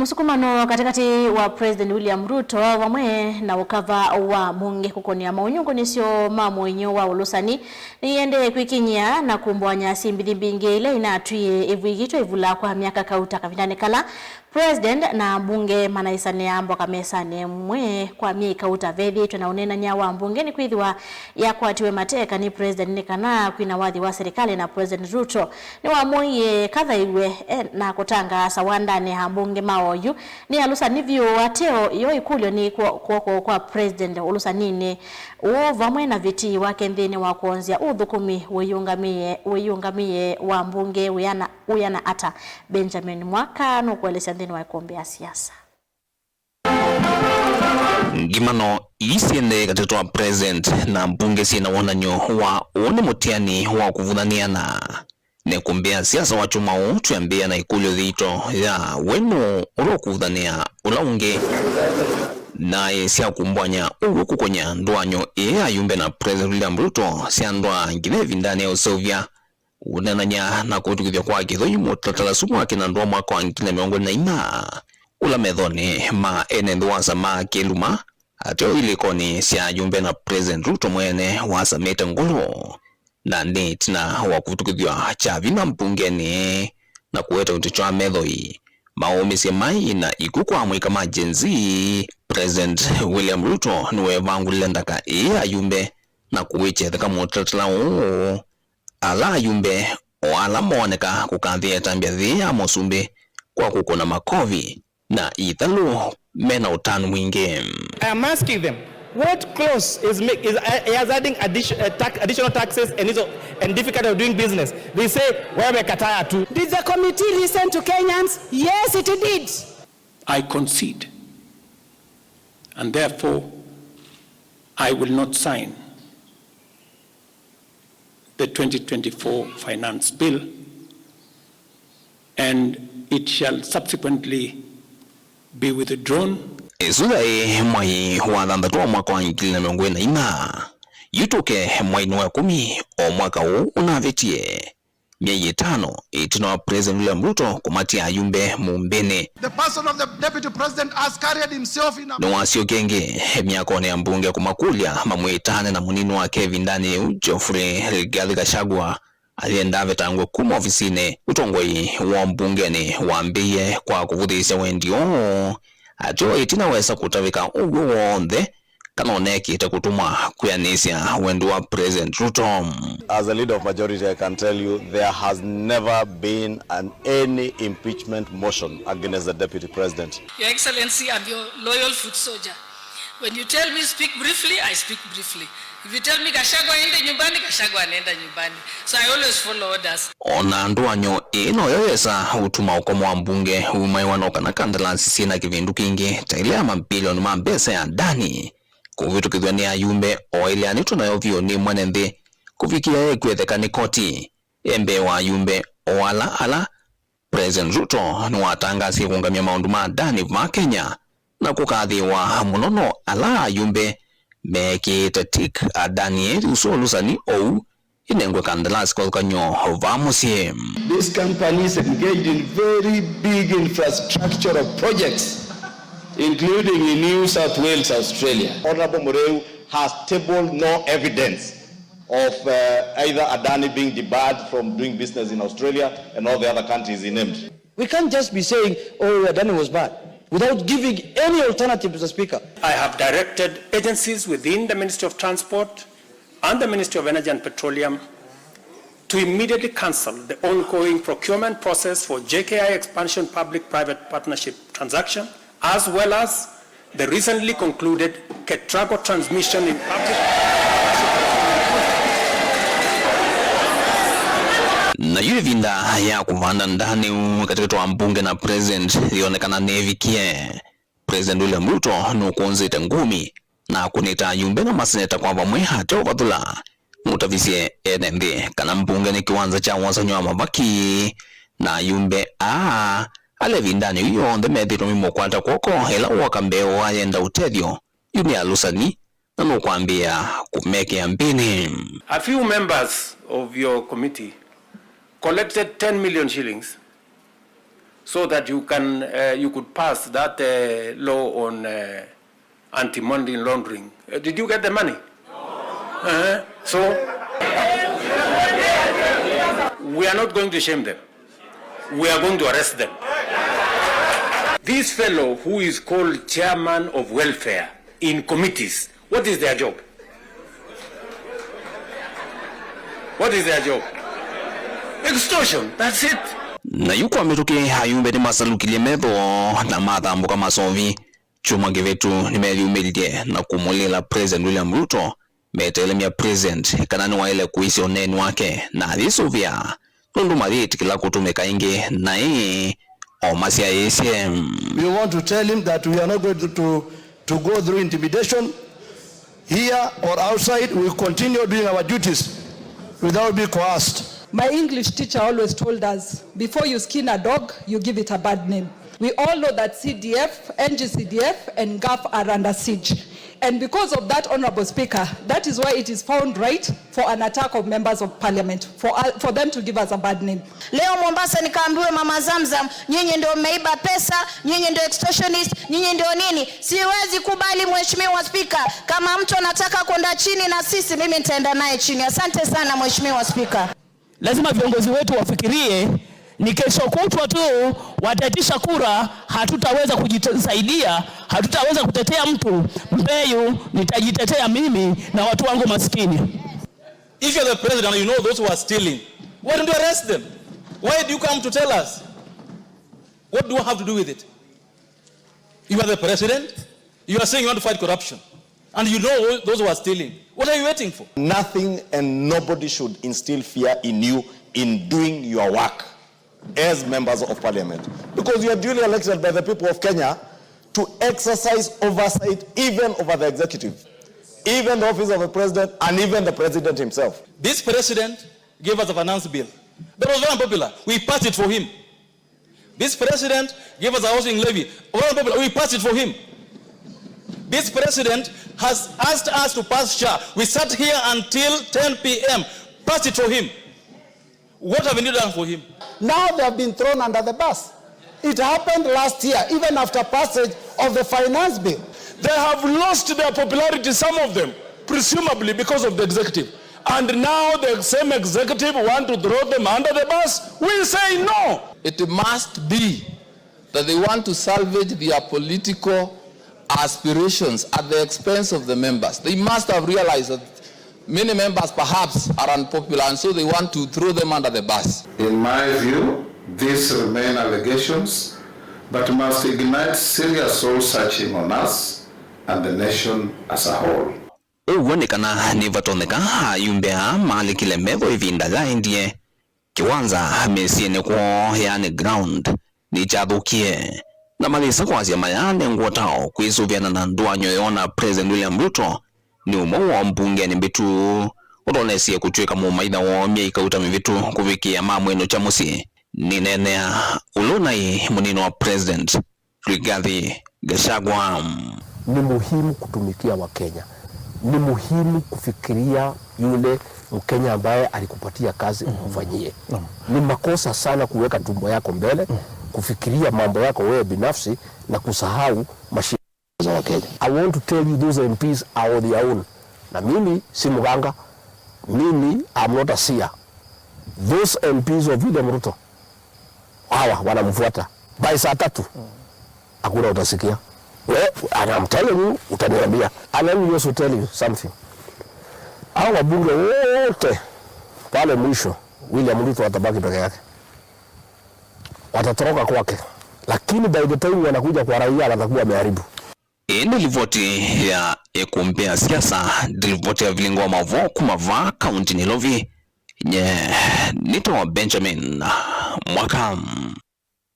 Musukumano katikati wa President William Ruto wamwe na ukava wa bunge kukonia maunyungu nisio mamwenyo wa ulusani niende kwikinya na kumbwanya simbidhimbinge ile inatuye evwigito evula kwa miaka kauta kavindane kala President na bunge manaisane ambwa kamesane mwe kwa miaka kauta vethi tunaunena nyawa mbunge ni kwithiwa ya kwatiwe mateka ni President nikana kwina wadhi wa serikali na President Ruto ni wamoye kadha iwe na kutanga sawandane hambunge maoyu ni alusa nivyo ateo yo ikulyo ni kwa President ulusanine uvamwe na viti wake ndhini wa kuonzia udhukumi weyungamie wa mbunge uyana ata Benjamin Mwaka nukuelesha ndhini wa ikombea siasa. Ngimano isiende katika President na mbunge sina wananyo wa one mutiani wa kuvunaniana ne kumbea siasa wa chuma utu yambia na ikulyo dhito ya wenu ulo kuvunania ulaunge na siya kumbwanya ulo kukonya nduanyo ayumbe na President William Ruto siya ndua ngine vindane ya usovya unananya na kutukivya kwa kitho yumo tatala sumu wake na ndua mwaka wa ngine miongo na ina ula medhone ma ene nduasa ma keluma ateo ilikoni siya ayumbe na President Ruto mwene wasa meta ngolo na netina wakutukivya chavina mpungeni na kuweta utichwa medhoi maomi semai na ikukwa mwika majenzi President William Ruto nuwe vangu lendaka ayumbe na kuwiche thaka mutatala ala ayumbe wala moneka kukanthia tambia thia mosumbe kwa kukona makovi na italu mena utanu mwingi. I am asking them, what clause is adding additional taxes and difficulty of doing business? They say, where we kataya too. Did the committee listen to Kenyans? Yes, it did. I concede, and therefore I will not sign the 2024 finance bill, and it shall subsequently be withdrawn. Esuda mwai huadhanda tuwa mwaka wa ngili na miongwe na ina yutoke mwai nuwa kumi o mwaka huu unavetie mieye tano itino wa President William Ruto kumati ayumbe mumbene. The person of the Deputy President has carried himself in a... Nwasio genge miyakone ya mbunge kumakulia mamwetane na muninu wa Kevin Dani Geoffrey Rigathi Gachagua aliendave tangu kuma ofisine utongoi wa mbungeni wambiye kwa kuvudhisha wendio ajo itinaweza kutavika ugu wonde kanoneki itakutumwa kuyanisia wendu wa President Ruto. As a leader of majority, I can tell you there has never been any impeachment motion against the Deputy President. Your Excellency, I'm your loyal foot soldier. When you tell me speak briefly, I speak briefly. If you tell me Gachagua ende nyumbani, Gachagua anaenda nyumbani. So I always follow orders. Ona nduanyo ino yoyesa utuma ukomo wa mbunge umaiwanoka na kandalansi sina kivindu kingi tailea mabilioni mambesa ya ndani kuvitu kithwani ayumbe o ile anito na yovyo ni mwenende kufikia ekwetheka ni koti embe wa ayumbe o ala President Ruto ni watangasi kungamia maundu ma ndani ma Kenya na kukathiwa munono ala ayumbe meki tatik Daniel usolusani ou inengwe kandalansi kwa kanyo vamusie. These companies engaged in very big infrastructural projects including in New South Wales, Australia. Honorable Mureu has tabled no evidence of either Adani being debarred from doing business in Australia and all the other countries he named. We can't just be saying, oh, Adani was bad, without giving any alternative to the Speaker. I have directed agencies within the Ministry of Transport and the Ministry of Energy and Petroleum to immediately cancel the ongoing procurement process for JKI expansion public-private partnership transaction, as well as the recently concluded Ketrago transmission in public. Na yule vinda ya kuvanda ndani katika tuwa mbunge na President yonekana nevikie President William Ruto nukunzita ngumi na kunita yumbe na maseneta kwa vamwe hata wathula mutavisie NMD kana mbunge ni kiwanza cha wasanyo mabaki na yumbe ale vindani hiyo nde medhiro mimo kwata kwoko hela wakambeo wayenda utedyo yuni alusani na nukwambia kumeke ya mbini. A few members of your committee collected 10 million shillings so that you could pass that law on anti-money laundering. Did you get the money? No. So we are not going to shame them. We are going to arrest them. This fellow who is called chairman of welfare in committees, what is their job? What is their job? Extortion, that's it. Na yuko ametoke hayumbe ni masalukilie mevo na madhambo kama sovi chuma gevetu nimeliumelide na kumulela President William Ruto metelemia President kanani wa ile kuisi oneni wake na alisovia tundu mariti kila kutumeka inge na omasia ACM. We want to tell him that we are not going to go through intimidation here or outside. We continue doing our duties without being coerced. My English teacher always told us, before you skin a dog, you give it a bad name. We all know that CDF, NGCDF, and GAF are under siege. And because of that, Honorable Speaker, that is why it is found right for an attack of members of parliament, for them to give us a bad name. Leo Mombasa nikaambiwe Mama Zamzam, nyinyi ndio mmeiba pesa, nyinyi ndio extortionist, nyinyi ndio nini? Siwezi kubali Mheshimiwa Speaker. Kama mtu anataka kwenda chini na sisi, mimi nitaenda naye chini. Asante sana Mheshimiwa Speaker. Lazima viongozi wetu wafikirie ni kesho kutwa tu watatisha kura, hatutaweza kujisaidia, hatutaweza kutetea mtu. Mbeyu nitajitetea mimi na watu wangu maskini. If you're the president and you know those who are stealing, why don't you arrest them? Why do you come to tell us? What do I have to do with it? You are the president, you are saying you want to fight corruption, and you know those who are stealing. What are you waiting for? Nothing and nobody should instill fear in you in doing your work as members of parliament, because you are duly elected by the people of Kenya to exercise oversight even over the executive, even the office of the president, and even the president himself. This president gave us a finance bill that was very unpopular. We passed it for him. This president gave us a housing levy, very unpopular. We passed it for him. This president has asked us to pass SHA. We sat here until 10 p.m. Passed it for him. What have you done for him? Now they have been thrown under the bus. It happened last year, even after passage of the finance bill. They have lost their popularity, some of them, presumably because of the executive. And now the same executive want to throw them under the bus. We say no. It must be that they want to salvage their political aspirations at the expense of the members. They must have realized that many members perhaps are unpopular, and so they want to throw them under the bus. In my view, these remain allegations, but must ignite serious soul searching on us and the nation as a whole. Uonekana ni vatoneka hayumbea mali kile mevo ivinda gaindie kiwanza mesiene kwa yani ground ni chadukie na malisa kwa zia mayane nguotao kuisuviana na nduanyo yona President William Ruto ni umo wa mbunge ni mbitu udonesie kutueka mumaida wa miaka utami vitu kuvikia mamweno cha musi ni nenea ulunai munino wa President Rigathi Gachagua. Ni muhimu kutumikia wa Kenya. Ni muhimu kufikiria yule Mkenya ambaye alikupatia kazi umfanyie. Ni makosa sana kuweka tumbo yako mbele, kufikiria mambo yako wewe binafsi na kusahau mashida za Kenya. I want to tell you those MPs are on their own. Na mimi si mganga. Mimi I'm not a seer. Those MPs of William Ruto hawa wanamfuata. By saa 3 hakuna utasikia. And I'm telling you, utaniambia. And let me also tell you something. Hao wabunge wote pale mwisho William Ruto watabaki peke yake. Watatoroka kwake. Lakini by the time wanakuja kwa raia atakuwa ameharibu. Ende livoti ya kumpea siasa, livoti ya vilingo mavo kumava kaunti Nilovi. Nito Benjamin Mwakam.